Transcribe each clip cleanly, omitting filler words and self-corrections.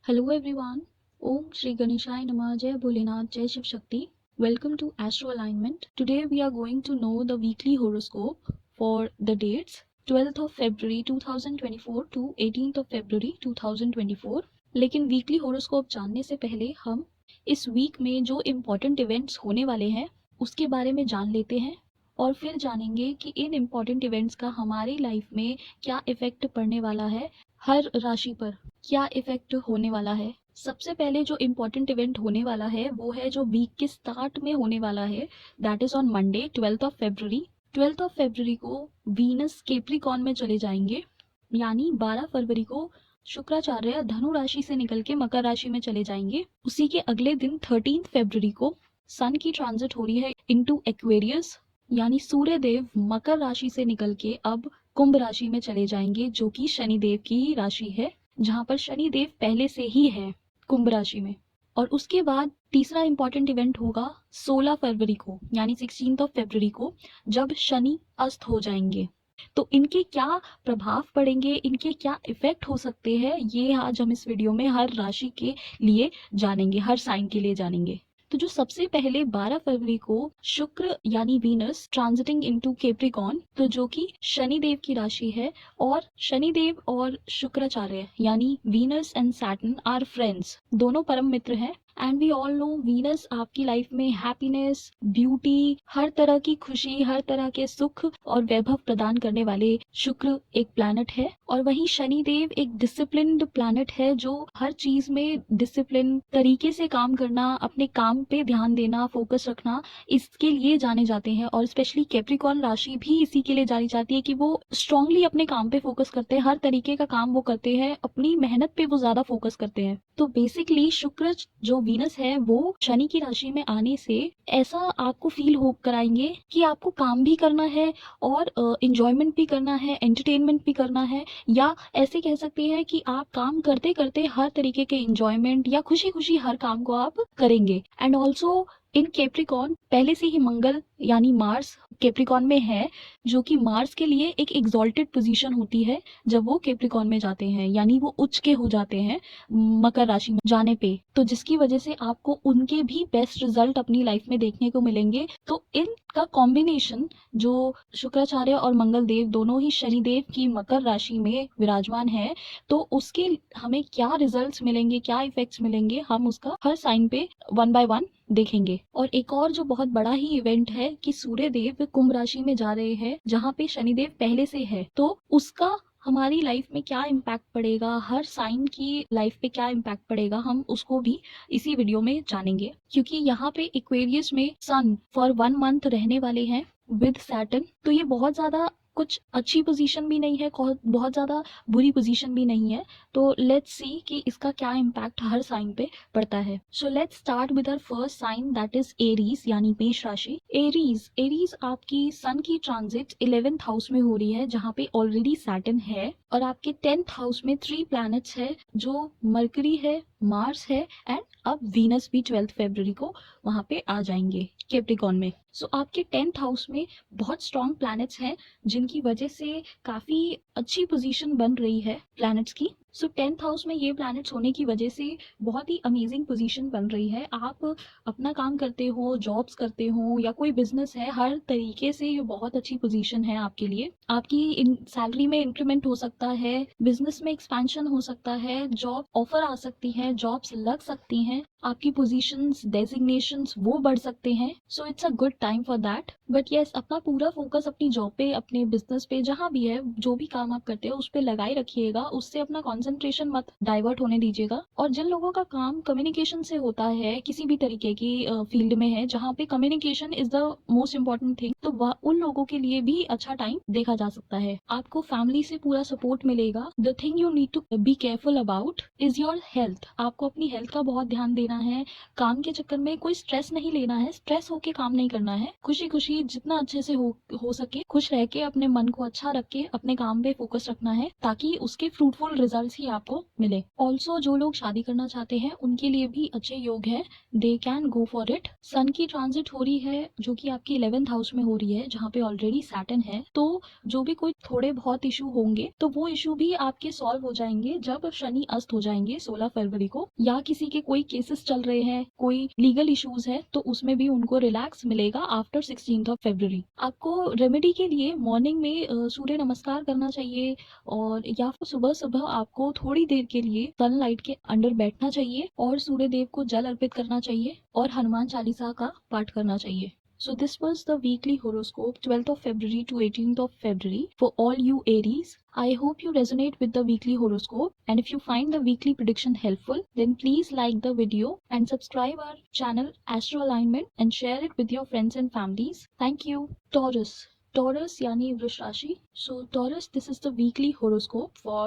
Hello everyone. Om Shri Ganeshaya Namah. Jai Bholenath. Jai Shiv Shakti. Welcome to Astro Alignment. Today we are going to know the weekly horoscope for the dates 12th of February 2024 to 18th of February 2024. लेकिन weekly horoscope जानने से पहले हम इस week में जो important events होने वाले हैं उसके बारे में जान लेते हैं और फिर जानेंगे कि इन इम्पोर्टेंट इवेंट्स का हमारी लाइफ में क्या इफेक्ट पड़ने वाला है, हर राशि पर क्या इफेक्ट होने वाला है। सबसे पहले जो इम्पोर्टेंट इवेंट होने वाला है वो है जो वीक के स्टार्ट में होने वाला है, that is on Monday 12th of February. 12th of February को वीनस कैप्रिकॉर्न में चले जाएंगे, यानी 12 फरवरी को शुक्राचार्य धनु राशि से निकल के मकर राशि में चले जाएंगे। उसी के अगले दिन 13 फरवरी को सन की ट्रांजिट हो रही है इनटू एक्वेरियस, यानी सूर्य देव मकर राशि से निकल के अब कुंभ राशि में चले जाएंगे, जो कि शनिदेव की ही राशि है, जहां पर शनिदेव पहले से ही है कुंभ राशि में। और उसके बाद तीसरा इंपॉर्टेंट इवेंट होगा 16 फरवरी को, यानी 16th ऑफ फरवरी को, जब शनि अस्त हो जाएंगे। तो इनके क्या प्रभाव पड़ेंगे, इनके क्या इफेक्ट हो सकते हैं, ये आज हम इस वीडियो में हर राशि के लिए जानेंगे, हर साइन के लिए जानेंगे। तो जो सबसे पहले 12 फरवरी को शुक्र यानी वीनस ट्रांजिटिंग इनटू कैप्रिकॉर्न, तो जो कि शनिदेव की राशि है, और शनिदेव और शुक्राचार्य यानी Venus and Saturn are friends, दोनों परम मित्र हैं। And we all know Venus आपकी लाइफ में हैप्पीनेस, ब्यूटी, हर तरह की खुशी, हर तरह के सुख और वैभव प्रदान करने वाले शुक्र एक प्लैनेट है, और वहीं शनिदेव एक डिसिप्लिन्ड प्लैनेट है, जो हर चीज में डिसिप्लिन तरीके से काम करना, अपने काम पे ध्यान देना, फोकस रखना, इसके लिए जाने जाते हैं। और स्पेशली कैप्रिकॉर्न राशि भी इसी के लिए जानी जाती है कि वो स्ट्रांगली अपने काम पे फोकस करते हैं, हर तरीके का काम वो करते हैं, अपनी मेहनत पे वो ज्यादा फोकस करते हैं। तो बेसिकली शुक्र जो वीनस है वो शनि की राशि में आने से ऐसा आपको फील हो कराएंगे कि आपको काम भी करना है और एंजॉयमेंट भी करना है, एंटरटेनमेंट भी करना है, या ऐसे कह सकते हैं कि आप काम करते करते हर तरीके के एंजॉयमेंट या खुशी खुशी हर काम को आप करेंगे। एंड ऑल्सो इन कैप्रिकॉर्न पहले से ही मंगल यानी मार्स कैप्रिकॉर्न में है, जो कि मार्स के लिए एक एग्जॉल्टेड पोजीशन होती है जब वो कैप्रिकॉर्न में जाते हैं, यानी वो उच्च के हो जाते हैं मकर राशि में जाने पे, तो जिसकी वजह से आपको उनके भी बेस्ट रिजल्ट अपनी लाइफ में देखने को मिलेंगे। तो इनका कॉम्बिनेशन जो शुक्राचार्य और मंगल देव दोनों ही शनिदेव की मकर राशि में विराजमान है, तो उसके हमें क्या रिजल्ट्स मिलेंगे, क्या इफेक्ट्स मिलेंगे, हम उसका हर साइन पे वन बाय वन देखेंगे। और एक और जो बहुत बड़ा ही इवेंट है कि सूर्य देव कुंभ राशि में जा रहे हैं, जहाँ पे शनिदेव पहले से है, तो उसका हमारी लाइफ में क्या इम्पैक्ट पड़ेगा, हर साइन की लाइफ पे क्या इम्पैक्ट पड़ेगा, हम उसको भी इसी वीडियो में जानेंगे। क्योंकि यहाँ पे एक्वेरियस में सन फॉर 1 मंथ रहने वाले हैं विद सैटर्न, तो ये बहुत ज्यादा कुछ अच्छी पोजीशन भी नहीं है, बहुत ज्यादा बुरी पोजीशन भी नहीं है। तो लेट्स सी कि इसका क्या इम्पैक्ट हर साइन पे पड़ता है। So let's start with our first sign, that is Aries यानी मेष राशि। एरीज आपकी सन की ट्रांजिट 11th हाउस में हो रही है, जहाँ पे ऑलरेडी सैटर्न है, और आपके 10th हाउस में 3 प्लैनेट्स है, जो मरकरी है, मार्स है, एंड अब वीनस भी 12th फरवरी को वहां पे आ जाएंगे कैप्रिकॉर्न में। सो आपके 10th हाउस में बहुत स्ट्रॉन्ग प्लैनेट्स हैं, जिनकी वजह से काफी अच्छी पोजीशन बन रही है प्लैनेट्स की। सो 10th हाउस में ये प्लैनेट्स होने की वजह से बहुत ही अमेजिंग पोजीशन बन रही है। आप अपना काम करते हो, जॉब्स करते हो, या कोई बिजनेस है, हर तरीके से ये बहुत अच्छी पोजीशन है आपके लिए। आपकी सैलरी में इंक्रीमेंट हो सकता है, बिजनेस में एक्सपेंशन हो सकता है, जॉब ऑफर आ सकती है, जॉब्स लग सकती हैं, आपकी पोजीशंस, डेजिग्नेशंस वो बढ़ सकते हैं। So it's a good time for that. But yes, अपना पूरा फोकस अपनी जॉब पे, अपने बिजनेस पे, जहाँ भी है, जो भी काम आप करते हो उस पे लगाए रखिएगा, उससे अपना कंसंट्रेशन मत डाइवर्ट होने दीजिएगा। और जिन लोगों का काम कम्युनिकेशन से होता है, किसी भी तरीके की फील्ड में है जहाँ पे communication is the most important thing, तो वह उन लोगों के लिए भी अच्छा टाइम देखा जा सकता है। आपको फैमिली से पूरा सपोर्ट मिलेगा। The thing you need to be careful about is your health. आपको अपनी हेल्थ का बहुत ध्यान देना है। काम के चक्कर में कोई स्ट्रेस नहीं लेना है, स्ट्रेस होके काम नहीं करना है। खुशी खुशी जितना अच्छे से हो सके खुश रह के, अपने मन को अच्छा रख के अपने काम पे फोकस रखना है, ताकि उसके फ्रूटफुल रिजल्ट चांस ही आपको मिले। ऑल्सो जो लोग शादी करना चाहते हैं उनके लिए भी अच्छे योग है, they can go for it. Sun की ट्रांजिट हो रही है जो कि आपकी 11th हाउस में हो रही है, जहाँ पे ऑलरेडी सैटर्न है। तो जो भी कोई थोड़े बहुत इशू होंगे तो वो इशू भी आपके सॉल्व हो जाएंगे जब शनि अस्त हो जाएंगे 16 फरवरी को, या किसी के कोई केसेस चल रहे हैं, कोई लीगल इश्यूज है तो उसमें भी उनको रिलैक्स मिलेगा आफ्टर 16 फरवरी। आपको रेमेडी के लिए मॉर्निंग में सूर्य नमस्कार करना चाहिए, और या फिर सुबह सुबह आपको थोड़ी देर के लिए सनलाइट के अंडर बैठना चाहिए और सूर्य देव को जल अर्पित करना चाहिए और हनुमान चालीसा का पाठ करना चाहिए। So this was the weekly horoscope 12th of February to 18th of February for all you Aries. I hope you resonate with the weekly horoscope, and if you find the weekly prediction helpful, then please like the video and subscribe our channel Astro Alignment and share it with your friends and families. Thank you. Taurus यानी वृष राशि। So Taurus, this is the weekly horoscope for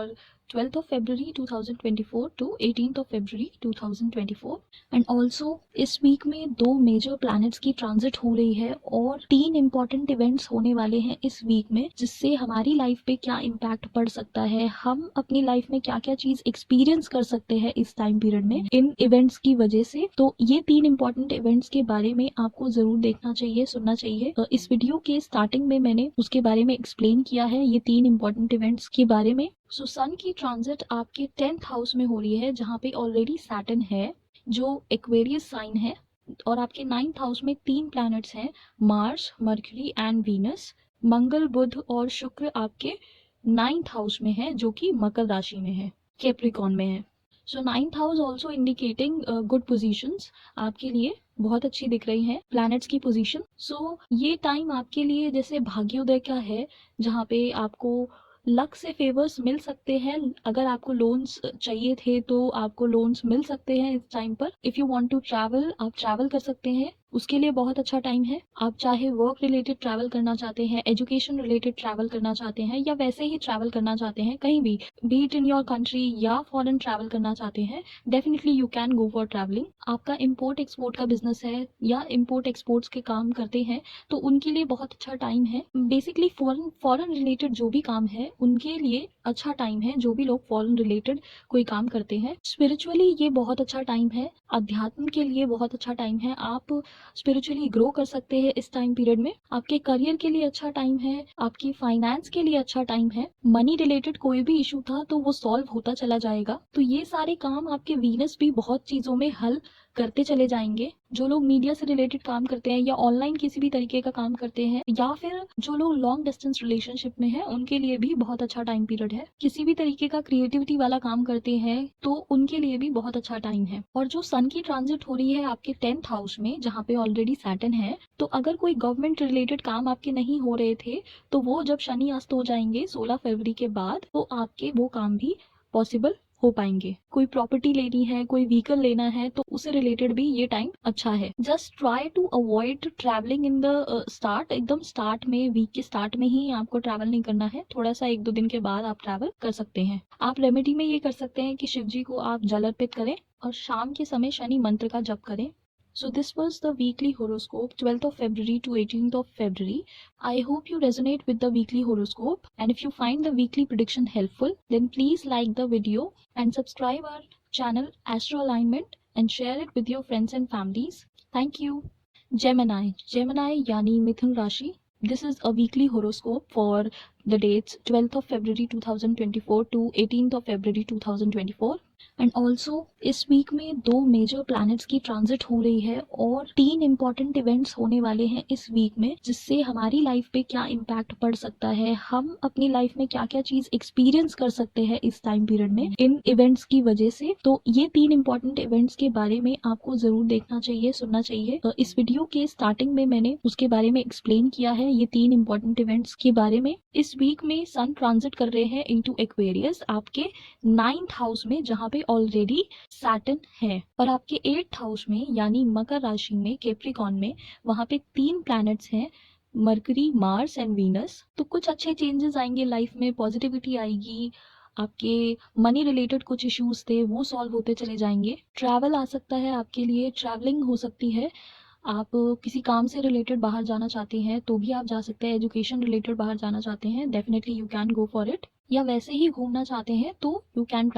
12th of February 2024 to 18th of February 2024, and also इस week में 2 major planets की transit हो रही है और 3 इंपॉर्टेंट इवेंट्स होने वाले हैं इस वीक में, जिससे हमारी लाइफ पे क्या इम्पैक्ट पड़ सकता है, हम अपनी लाइफ में क्या क्या चीज एक्सपीरियंस कर सकते हैं इस टाइम पीरियड में इन इवेंट्स की वजह से। तो ये 3 इंपॉर्टेंट इवेंट्स के बारे में आपको जरूर देखना चाहिए, सुनना चाहिए। इस वीडियो के स्टार्टिंग में मैंने उसके बारे में एक्सप्लेन किया है, ये 3 इंपॉर्टेंट इवेंट्स के बारे में। सो सन की ट्रांजिट आपके 10th हाउस में हो रही है, जहाँ पे ऑलरेडी सैटर्न है जो एक्वेरियस साइन है, और आपके 9th हाउस में 3 प्लैनेट्स हैं, मार्स, मर्क्यूरी एंड वीनस। मंगल, बुध और शुक्र आपके 9th हाउस में है जो कि मकर राशि में है, कैप्रिकॉर्न में है। सो 9th house also indicating good positions, आपके लिए बहुत अच्छी दिख रही हैं प्लैनेट्स की पोजीशन। सो ये टाइम आपके लिए जैसे भाग्योदय का है, जहाँ पे आपको लक से फेवर्स मिल सकते हैं। अगर आपको लोन्स चाहिए थे तो आपको लोन्स मिल सकते हैं इस टाइम पर। If you want to travel, आप ट्रैवल कर सकते हैं, उसके लिए बहुत अच्छा टाइम है। आप चाहे वर्क रिलेटेड ट्रैवल करना चाहते हैं, एजुकेशन रिलेटेड ट्रैवल करना चाहते हैं, या वैसे ही ट्रैवल करना चाहते हैं कहीं भी, B it in your country या फॉरेन ट्रैवल करना चाहते हैं, definitely you can go for travelling. आपका इम्पोर्ट एक्सपोर्ट का बिजनेस है या इम्पोर्ट एक्सपोर्ट्स के काम करते हैं तो उनके लिए बहुत अच्छा टाइम है। बेसिकली फॉरेन रिलेटेड जो भी काम है उनके लिए अच्छा टाइम है, जो भी लोग फॉरेन रिलेटेड कोई काम करते हैं। स्पिरिचुअली ये बहुत अच्छा टाइम है, अध्यात्म के लिए बहुत अच्छा टाइम है। आप स्पिरिचुअली ग्रो कर सकते हैं इस टाइम पीरियड में। आपके करियर के लिए अच्छा टाइम है, आपकी फाइनेंस के लिए अच्छा टाइम है। मनी रिलेटेड कोई भी इशू था तो वो सॉल्व होता चला जाएगा। तो ये सारे काम आपके वीनस भी बहुत चीजों में हल करते चले जाएंगे। जो लोग मीडिया से रिलेटेड काम करते हैं या ऑनलाइन किसी भी तरीके का काम करते हैं, या फिर जो लोग लॉन्ग डिस्टेंस रिलेशनशिप में हैं, उनके लिए भी बहुत अच्छा टाइम पीरियड है। किसी भी तरीके का क्रिएटिविटी वाला काम करते हैं तो उनके लिए भी बहुत अच्छा टाइम है। और जो सन की ट्रांजिट हो रही है आपके 10th हाउस में, जहाँ पे ऑलरेडी सैटर्न है, तो अगर कोई गवर्नमेंट रिलेटेड काम आपके नहीं हो रहे थे तो वो जब शनि अस्त हो जाएंगे 16 फरवरी के बाद, तो आपके वो काम भी पॉसिबल हो पाएंगे। कोई प्रॉपर्टी लेनी है, कोई व्हीकल लेना है, तो उससे रिलेटेड भी ये टाइम अच्छा है। Just try to avoid travelling in the start, एकदम स्टार्ट में, वीक के स्टार्ट में ही आपको ट्रैवल नहीं करना है। थोड़ा सा 1-2 दिन के बाद आप ट्रैवल कर सकते हैं। आप रेमेडी में ये कर सकते हैं कि शिव जी को आप जल अर्पित करें और शाम के समय शनि मंत्र का जप करें। So this was the weekly horoscope 12th of February to 18th of February. I hope you resonate with the weekly horoscope, and if you find the weekly prediction helpful, then please like the video and subscribe our channel Astro Alignment and share it with your friends and families. Thank you. Gemini यानी मिथुन राशि। This is a weekly horoscope for the dates 12th of February 2024 to 18th of February 2024. And also इस week में 2 major planets की transit हो रही है और 3 important events होने वाले हैं इस वीक में, जिससे हमारी लाइफ पे क्या इम्पैक्ट पड़ सकता है, हम अपनी लाइफ में क्या क्या चीज एक्सपीरियंस कर सकते हैं इस टाइम पीरियड में इन इवेंट्स की वजह से। तो ये 3 इंपॉर्टेंट इवेंट्स के बारे में आपको जरूर देखना चाहिए, सुनना चाहिए। इस वीडियो के स्टार्टिंग में मैंने उसके बारे में एक्सप्लेन किया है, ये 3 इंपॉर्टेंट इवेंट्स के बारे में। इस वीक में सन ट्रांजिट कर रहे हैं इनटू एक्वेरियस आपके 9th हाउस में, जहाँ पे ऑलरेडी सैटर्न है, और आपके 8th हाउस में यानी मकर राशि में, कैप्रिकॉर्न में, वहां पे 3 प्लैनेट्स हैं, मरकरी, मार्स एंड वीनस। तो कुछ अच्छे चेंजेस आएंगे लाइफ में, पॉजिटिविटी आएगी। आपके मनी रिलेटेड कुछ इश्यूज थे वो सॉल्व होते चले जाएंगे। ट्रैवल आ सकता है आपके लिए, ट्रैवलिंग हो सकती है। आप किसी काम से रिलेटेड बाहर जाना चाहते हैं तो भी आप जा सकते हैं। एजुकेशन रिलेटेड बाहर जाना चाहते हैं, definitely you can go for it. या वैसे ही घूमना चाहते हैं तो यू कैन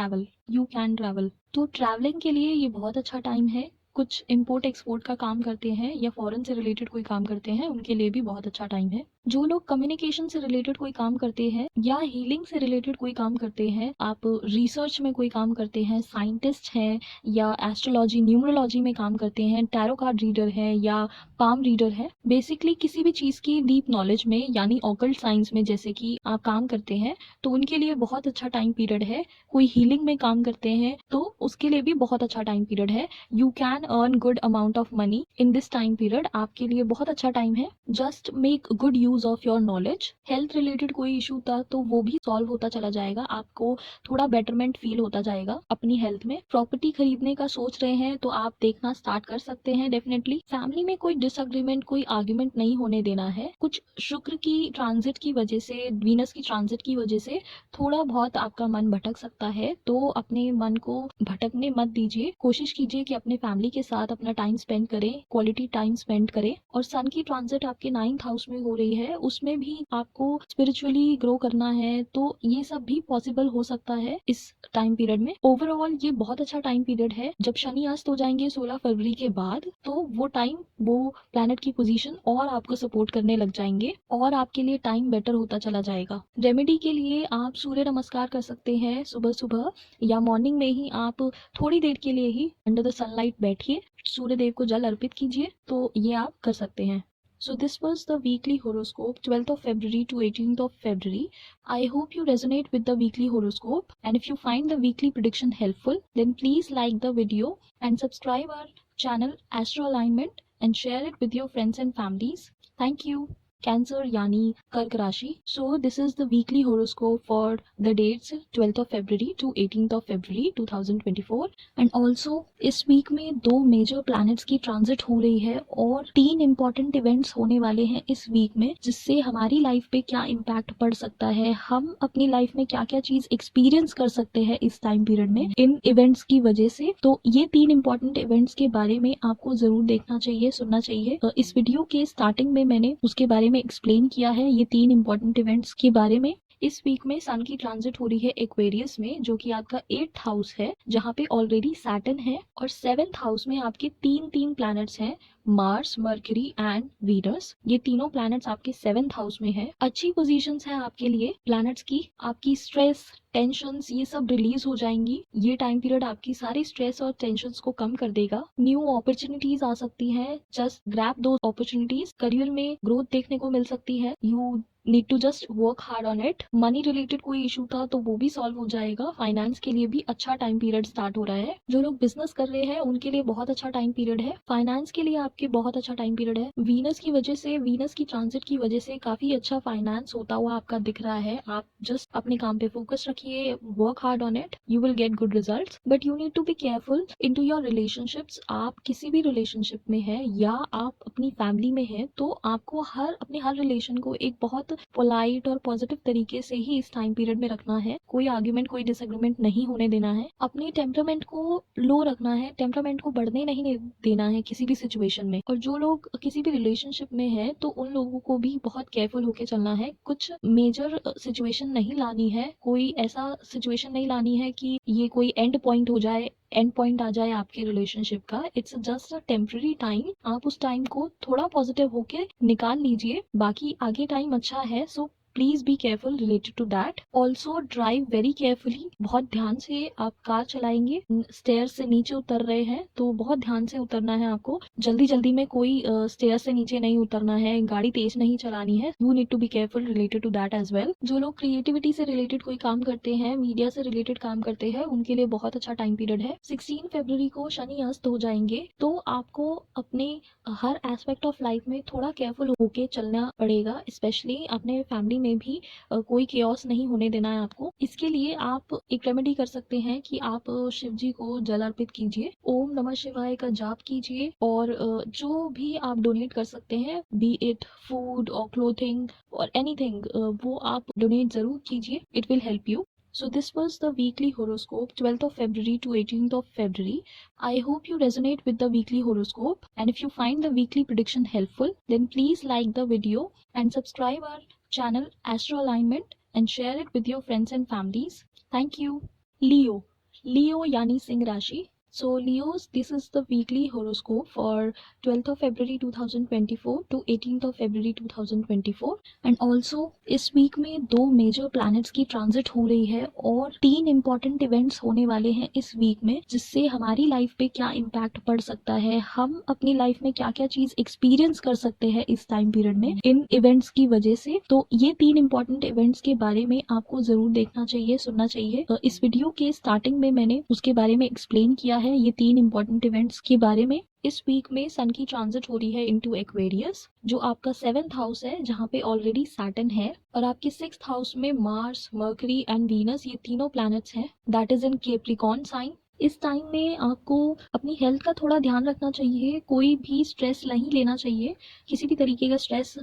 ट्रैवल। तो ट्रैवलिंग के लिए ये बहुत अच्छा टाइम है। कुछ इम्पोर्ट एक्सपोर्ट का काम करते हैं या फॉरेन से रिलेटेड कोई काम करते हैं, उनके लिए भी बहुत अच्छा टाइम है। जो लोग कम्युनिकेशन से रिलेटेड कोई काम करते हैं या हीलिंग से रिलेटेड कोई काम करते हैं, आप रिसर्च में कोई काम करते हैं, साइंटिस्ट हैं या एस्ट्रोलॉजी न्यूमरोलॉजी में काम करते हैं, टैरो कार्ड रीडर है या पाम रीडर है, बेसिकली किसी भी चीज़ की डीप नॉलेज में यानी ऑकल्ट साइंस में जैसे कि आप काम करते हैं, तो उनके लिए बहुत अच्छा टाइम पीरियड है। कोई हीलिंग में काम करते हैं तो उसके लिए भी बहुत अच्छा टाइम पीरियड है। You can earn good amount of money in this time period. आपके लिए बहुत अच्छा टाइम है। Just make good use of your knowledge. Health related कोई इशू था तो वो भी सॉल्व होता चला जाएगा। आपको थोड़ा बेटरमेंट फील होता जाएगा अपनी हेल्थ में। प्रॉपर्टी खरीदने का सोच रहे हैं तो आप देखना स्टार्ट कर सकते हैं डेफिनेटली। फैमिली में कोई डिसएग्रीमेंट, कोई आर्ग्यूमेंट नहीं होने देना है। कुछ शुक्र की ट्रांजिट की वजह से, वीनस की ट्रांजिट की वजह से थोड़ा बहुत आपका मन भटक सकता है, तो अपने मन को भटकने मत दीजिए। कोशिश कीजिए कि अपने फैमिली के साथ अपना टाइम स्पेंड करें, क्वालिटी टाइम स्पेंड करें। और सन की ट्रांजिट आपके 9th हाउस में हो रही है, उसमें भी आपको स्पिरिचुअली ग्रो करना है, तो ये सब भी पॉसिबल हो सकता है इस टाइम पीरियड में। ओवरऑल ये बहुत अच्छा टाइम पीरियड है। जब शनि अस्त हो जाएंगे 16 फरवरी के बाद, तो वो टाइम, वो प्लैनेट की पोजीशन और आपको सपोर्ट करने लग जाएंगे और आपके लिए टाइम बेटर होता चला जाएगा। रेमेडी के लिए आप सूर्य नमस्कार कर सकते हैं सुबह सुबह, या मॉर्निंग में ही आप थोड़ी देर के लिए ही अंडर द सनलाइट बैठिए, सूर्य देव को जल अर्पित कीजिए, तो ये आप कर सकते हैं। So this was the weekly horoscope 12th of February to 18th of February. I hope you resonate with the weekly horoscope, and if you find the weekly prediction helpful, then please like the video and subscribe our channel Astro Alignment and share it with your friends and families. Thank you. Cancer यानी कर्क राशि. So this is the weekly horoscope for the dates 12th of February to 18th of February 2024. And also इस week में 2 major planets की transit हो रही है और 3 इंपॉर्टेंट इवेंट्स होने वाले हैं इस वीक में, जिससे हमारी लाइफ पे क्या इम्पैक्ट पड़ सकता है, हम अपनी लाइफ में क्या क्या चीज एक्सपीरियंस कर सकते हैं इस टाइम पीरियड में इन इवेंट्स की वजह से। तो ये 3 इंपॉर्टेंट इवेंट्स के बारे में आपको जरूर देखना चाहिए, सुनना चाहिए। इस वीडियो के स्टार्टिंग में मैंने उसके बारे में एक्सप्लेन किया है, ये 3 इंपॉर्टेंट इवेंट्स के बारे में। इस वीक में सन की ट्रांजिट हो रही है एक्वेरियस में, जो कि आपका 8th हाउस है, जहाँ पे ऑलरेडी सैटर्न है, और 7th हाउस में आपके 3 प्लैनेट्स हैं, मार्स, मर्क्यूरी एंड वीनस। ये तीनों प्लैनेट्स आपके 7th हाउस में है। अच्छी पोजीशंस है आपके लिए प्लैनेट्स की। आपकी स्ट्रेस, टेंशन्स ये सब रिलीज हो जाएंगी। ये टाइम पीरियड आपकी सारी स्ट्रेस और टेंशन्स को कम कर देगा। न्यू अपॉर्चुनिटीज आ सकती हैं, जस्ट ग्रैब दो अपॉर्चुनिटीज। करियर में ग्रोथ देखने को मिल सकती है। You need to just work hard on it. Money related कोई इशू था तो वो भी सॉल्व हो जाएगा। फाइनेंस के लिए भी अच्छा टाइम पीरियड स्टार्ट हो रहा है। जो लोग बिजनेस कर रहे हैं उनके लिए बहुत अच्छा टाइम पीरियड है। फाइनेंस के लिए आपके बहुत अच्छा टाइम पीरियड है। वीनस की वजह से, वीनस की ट्रांजिट की वजह से काफी अच्छा फाइनेंस होता हुआ आपका दिख रहा है। आप जस्ट अपने काम पे फोकस रखिए, work hard on it, you will get good results. But you need to be careful in to your relationships. आप किसी भी रिलेशनशिप में है या आप अपनी फैमिली में है, तो आपको अपने हर रिलेशन को एक बहुत पोलाइट और पॉजिटिव तरीके से ही इस टाइम पीरियड में रखना है। कोई आर्ग्यूमेंट, कोई डिसएग्रीमेंट नहीं होने देना है। अपने टेम्परामेंट को लो रखना है, टेम्परामेंट को बढ़ने नहीं देना है किसी भी सिचुएशन में। और जो लोग किसी भी रिलेशनशिप में है तो उन लोगों को भी बहुत केयरफुल होकर चलना है। कुछ मेजर सिचुएशन नहीं लानी है, कोई ऐसा सिचुएशन नहीं लानी है कि ये कोई एंड पॉइंट हो जाए, एंड पॉइंट आ जाए आपके रिलेशनशिप का। It's just a temporary time. आप उस टाइम को थोड़ा पॉजिटिव होके निकाल लीजिए, बाकी आगे टाइम अच्छा है। So please be careful related to that. Also drive very carefully. बहुत ध्यान से आप कार चलाएंगे। स्टेयर से नीचे उतर रहे हैं तो बहुत ध्यान से उतरना है आपको। जल्दी जल्दी में कोई स्टेयर से नीचे नहीं उतरना है, गाड़ी तेज नहीं चलानी है। You need to be careful related to that as well. जो लोग क्रिएटिविटी से रिलेटेड कोई काम करते हैं, मीडिया से रिलेटेड काम करते हैं, उनके लिए बहुत अच्छा टाइम पीरियड है। 16 फरवरी को शनि अस्त हो जाएंगे, तो आपको अपने हर एस्पेक्ट ऑफ लाइफ में थोड़ा केयरफुल होके चलना पड़ेगा। स्पेशली अपने फैमिली में भी कोई केओस नहीं होने देना है आपको। इसके लिए आप एक रेमेडी कर सकते हैं कि आप शिव जी को जल अर्पित कीजिए, ओम नमः शिवाय का जाप कीजिए, और जो भी आप डोनेट कर सकते हैं, बी इट फूड और क्लोथिंग और एनीथिंग, वो आप डोनेट जरूर कीजिए। It will help you. So this was the weekly horoscope 12th of February to 18th of February. I hope you resonate with the weekly horoscope, and if you find the weekly prediction helpful, then please like the video and subscribe our channel Astro Alignment and share it with your friends and families. Thank you. Leo यानी सिंह राशि. So Leos, this is the weekly horoscope for 12th of February 2024 to 18th of February 2024. And also इस week में 2 major planets की transit हो रही है और 3 important events होने वाले हैं इस वीक में, जिससे हमारी लाइफ पे क्या इम्पैक्ट पड़ सकता है, हम अपनी लाइफ में क्या क्या चीज एक्सपीरियंस कर सकते हैं इस टाइम पीरियड में इन इवेंट्स की वजह से. तो ये 3 इंपॉर्टेंट इवेंट्स के बारे में आपको जरूर देखना चाहिए, सुनना चाहिए. इस वीडियो के स्टार्टिंग में मैंने उसके बारे में एक्सप्लेन किया है, ये 3 इंपॉर्टेंट इवेंट्स के बारे में. इस वीक में सन की ट्रांजिट हो रही है इनटू एक्वेरियस, जो आपका 7th हाउस है जहाँ पे ऑलरेडी सैटर्न है, और आपके 6th हाउस में मार्स, मर्करी एंड वीनस, ये तीनों प्लैनेट्स हैं. That is in Capricorn sign. इस टाइम में आपको अपनी हेल्थ का थोड़ा ध्यान रखना चाहिए, कोई भी स्ट्रेस नहीं लेना चाहिए, किसी भी तरीके का स्ट्रेस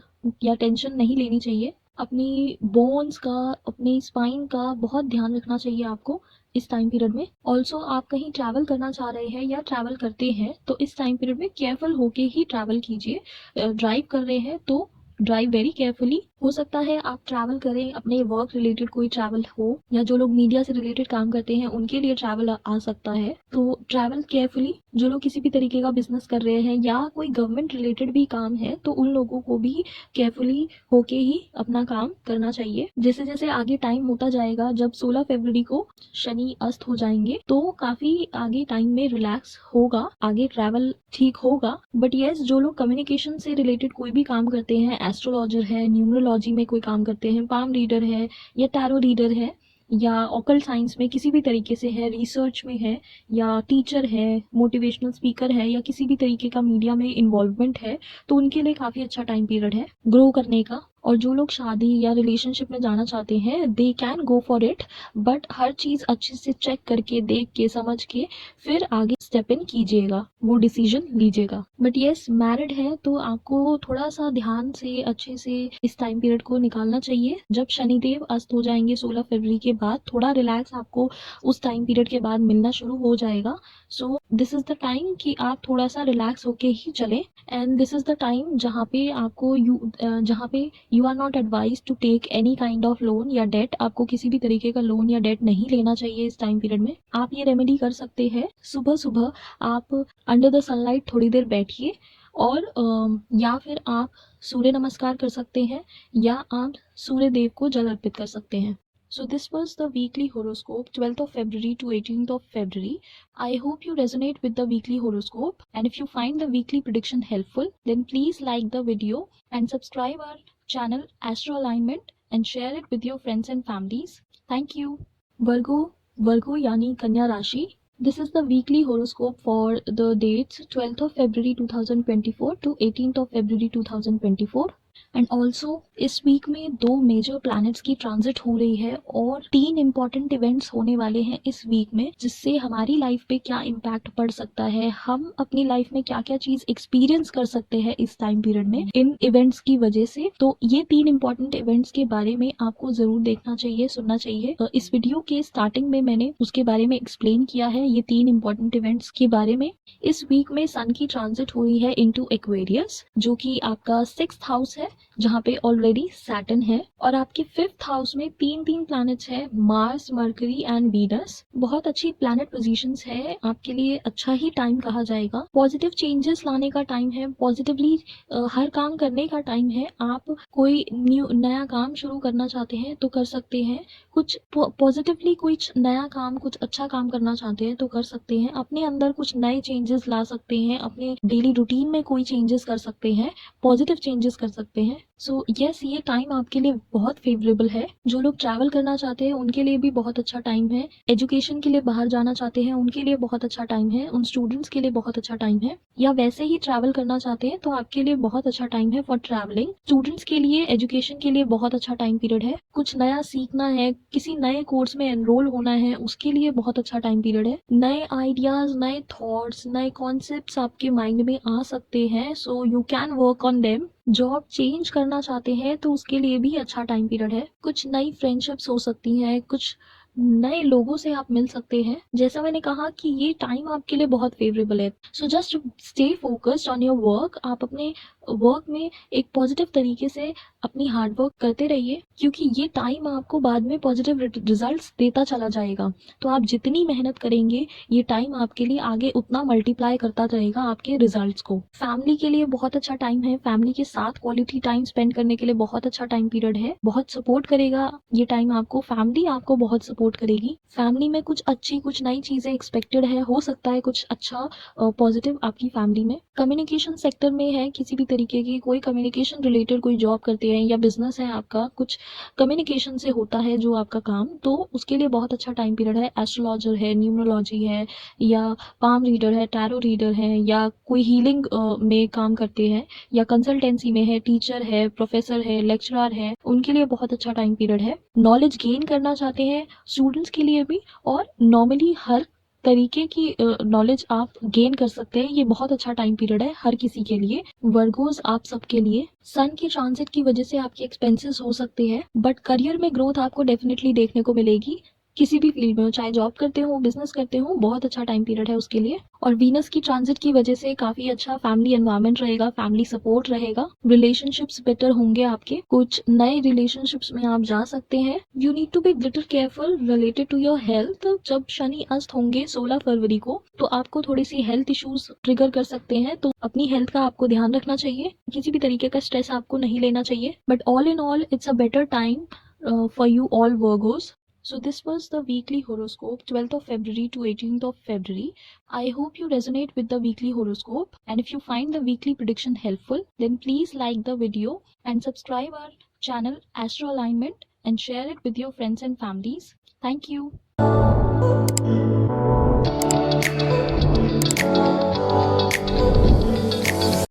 या टेंशन नहीं लेनी चाहिए. अपनी बोन्स का, अपनी स्पाइन का बहुत ध्यान रखना चाहिए आपको इस टाइम पीरियड में. ऑल्सो आप कहीं ट्रैवल करना चाह रहे हैं या ट्रैवल करते हैं तो इस टाइम पीरियड में केयरफुल होके ही ट्रैवल कीजिए. ड्राइव कर रहे हैं तो ड्राइव वेरी केयरफुली. हो सकता है आप ट्रैवल करें, अपने वर्क रिलेटेड कोई ट्रैवल हो, या जो लोग मीडिया से रिलेटेड काम करते हैं उनके लिए ट्रैवल आ सकता है, तो ट्रैवल केयरफुली. जो लोग किसी भी तरीके का बिजनेस कर रहे हैं या कोई गवर्नमेंट रिलेटेड भी काम है तो उन लोगों को भी केयरफुली होके ही अपना काम करना चाहिए. जैसे जैसे आगे टाइम होता जाएगा, जब 16 फरवरी को शनि अस्त हो जाएंगे तो काफी आगे टाइम में रिलैक्स होगा, आगे ट्रैवल ठीक होगा. बट येस, जो लोग कम्युनिकेशन से रिलेटेड कोई भी काम करते हैं, एस्ट्रोलॉजर है, न्यूमरोलॉजी में कोई काम करते हैं, पाम रीडर है या टैरो रीडर है, या ऑकल्ट साइंस में किसी भी तरीके से है, रिसर्च में है, या टीचर है, मोटिवेशनल स्पीकर है, या किसी भी तरीके का मीडिया में इन्वॉल्वमेंट है, तो उनके लिए काफ़ी अच्छा टाइम पीरियड है ग्रो करने का. और जो लोग शादी या रिलेशनशिप में जाना चाहते हैं, they can go for it, but हर चीज़ अच्छे से चेक करके, देख के, समझ के फिर आगे स्टेप इन कीजिएगा, वो डिसीजन लीजिएगा. बट येस, मैरिड है तो आपको थोड़ा सा ध्यान से, अच्छे से इस टाइम पीरियड को निकालना चाहिए. जब शनिदेव अस्त हो जाएंगे 16 फरवरी के बाद, थोड़ा रिलैक्स आपको उस टाइम पीरियड के बाद मिलना शुरू हो जाएगा. So this is the time कि आप थोड़ा सा रिलैक्स होके ही चलें. And this is the time जहाँ पे आपको जहाँ पे you are not advise to take any kind of loan या डेट. आपको किसी भी तरीके का लोन या डेट नहीं लेना चाहिए इस टाइम पीरियड में. आप ये रेमेडी कर सकते हैं, सुबह सुबह आप अंडर द सनलाइट थोड़ी देर बैठिए, और या फिर आप सूर्य नमस्कार कर सकते हैं, या आप सूर्य देव को जल अर्पित कर सकते हैं. So this was the weekly horoscope 12th of February to 18th of February. I hope you resonate with the weekly horoscope, and if you find the weekly prediction helpful, then please like the video and subscribe our channel Astro Alignment and share it with your friends and families. Thank you. Virgo yani Kanya Rashi. This is the weekly horoscope for the dates 12th of February 2024 to 18th of February 2024. And also इस week में 2 major planets की transit हो रही है और 3 important events होने वाले हैं इस वीक में, जिससे हमारी लाइफ पे क्या इम्पैक्ट पड़ सकता है, हम अपनी लाइफ में क्या क्या चीज एक्सपीरियंस कर सकते हैं इस टाइम पीरियड में इन इवेंट्स की वजह से. तो ये 3 इंपॉर्टेंट इवेंट्स के बारे में आपको जरूर देखना चाहिए, सुनना चाहिए. इस वीडियो के स्टार्टिंग में मैंने उसके बारे में एक्सप्लेन किया है, ये 3 इंपॉर्टेंट इवेंट्स के बारे में. इस वीक में सन की ट्रांजिट हो रही है इनटू एक्वेरियस, जो कि आपका 6th हाउस है जहाँ पे ऑलरेडी सैटर्न है, और आपके 5th हाउस में 3 प्लैनेट्स है, मार्स, मर्करी एंड वीनस. बहुत अच्छी प्लैनेट पोजीशंस है, आपके लिए अच्छा ही टाइम कहा जाएगा. पॉजिटिव चेंजेस लाने का टाइम है, पॉजिटिवली हर काम करने का टाइम है. आप कोई नया काम शुरू करना चाहते हैं तो कर सकते हैं, कुछ पॉजिटिवली कुछ नया काम, कुछ अच्छा काम करना चाहते हैं तो कर सकते हैं. अपने अंदर कुछ नए चेंजेस ला सकते हैं, अपने डेली रूटीन में कोई चेंजेस कर सकते हैं, पॉजिटिव चेंजेस कर सकते हैं. सो यस, ये टाइम आपके लिए बहुत फेवरेबल है. जो लोग ट्रैवल करना चाहते हैं उनके लिए भी बहुत अच्छा टाइम है. एजुकेशन के लिए बाहर जाना चाहते हैं उनके लिए बहुत अच्छा टाइम है. उन स्टूडेंट्स के लिए बहुत अच्छा टाइम है, या वैसे ही ट्रैवल करना चाहते हैं तो आपके लिए बहुत अच्छा टाइम है फॉर ट्रैवलिंग. स्टूडेंट्स के लिए, एजुकेशन के लिए बहुत अच्छा टाइम पीरियड है. कुछ नया सीखना है, किसी नए कोर्स में एनरोल होना है, उसके लिए बहुत अच्छा टाइम पीरियड है. नए आइडियाज, नए थॉट्स, नए कॉन्सेप्ट्स आपके माइंड में आ सकते हैं. So you can work on them. Job change करना चाहते हैं तो उसके लिए भी अच्छा टाइम पीरियड है. कुछ नई फ्रेंडशिप्स हो सकती हैं, कुछ नए लोगों से आप मिल सकते हैं. जैसा मैंने कहा कि ये टाइम आपके लिए बहुत फेवरेबल है. So just stay focused on your work. आप अपने वर्क में एक पॉजिटिव तरीके से अपनी हार्ड वर्क करते रहिए, क्योंकि ये टाइम आपको बाद में पॉजिटिव रिजल्ट्स देता चला जाएगा। तो आप जितनी मेहनत करेंगे ये टाइम आपके लिए आगे उतना मल्टीप्लाई करता रहेगा आपके रिजल्ट्स को। फैमिली के लिए बहुत अच्छा टाइम है, फैमिली के साथ क्वालिटी टाइम स्पेंड करने के लिए बहुत अच्छा टाइम पीरियड है, बहुत सपोर्ट करेगा ये टाइम आपको, फैमिली आपको बहुत सपोर्ट करेगी। फैमिली में कुछ अच्छी कुछ नई चीजें एक्सपेक्टेड है, हो सकता है कुछ अच्छा पॉजिटिव आपकी फैमिली में। कम्युनिकेशन सेक्टर में है, किसी भी तरीके की कोई कम्युनिकेशन रिलेटेड कोई जॉब करते हैं या बिजनेस है आपका, कुछ कम्युनिकेशन से होता है जो आपका काम, तो उसके लिए बहुत अच्छा टाइम पीरियड है। एस्ट्रोलॉजर है, न्यूमरोलॉजी है, या पाम रीडर है, टैरो रीडर है, या कोई हीलिंग में काम करते हैं, या कंसल्टेंसी में है, टीचर है, प्रोफेसर है, लेक्चरर है, उनके लिए बहुत अच्छा टाइम पीरियड है। नॉलेज गेन करना चाहते हैं स्टूडेंट्स के लिए भी, और नॉर्मली हर तरीके की नॉलेज आप गेन कर सकते हैं, ये बहुत अच्छा टाइम पीरियड है हर किसी के लिए। वर्गोस आप सबके लिए सन के ट्रांजिट की वजह से आपके एक्सपेंसेस हो सकते हैं, बट करियर में ग्रोथ आपको डेफिनेटली देखने को मिलेगी, किसी भी फील्ड में हो, चाहे जॉब करते हो, बिजनेस करते हो, बहुत अच्छा टाइम पीरियड है उसके लिए। और वीनस की ट्रांजिट की वजह से काफी अच्छा फैमिली एनवायरनमेंट रहेगा, फैमिली सपोर्ट रहेगा, रिलेशनशिप्स बेटर होंगे आपके, कुछ नए रिलेशनशिप्स में आप जा सकते हैं। You need to be little careful related to your health. जब शनि अस्त होंगे 16 फरवरी को, तो आपको थोड़ी सी हेल्थ इश्यूज ट्रिगर कर सकते हैं, तो अपनी हेल्थ का आपको ध्यान रखना चाहिए, किसी भी तरीके का स्ट्रेस आपको नहीं लेना चाहिए। But all in all it's a better time for you all Virgos. So this was the weekly horoscope 12th of February to 18th of February. I hope you resonate with the weekly horoscope, and if you find the weekly prediction helpful, then please like the video and subscribe our channel Astro Alignment and share it with your friends and families. Thank you.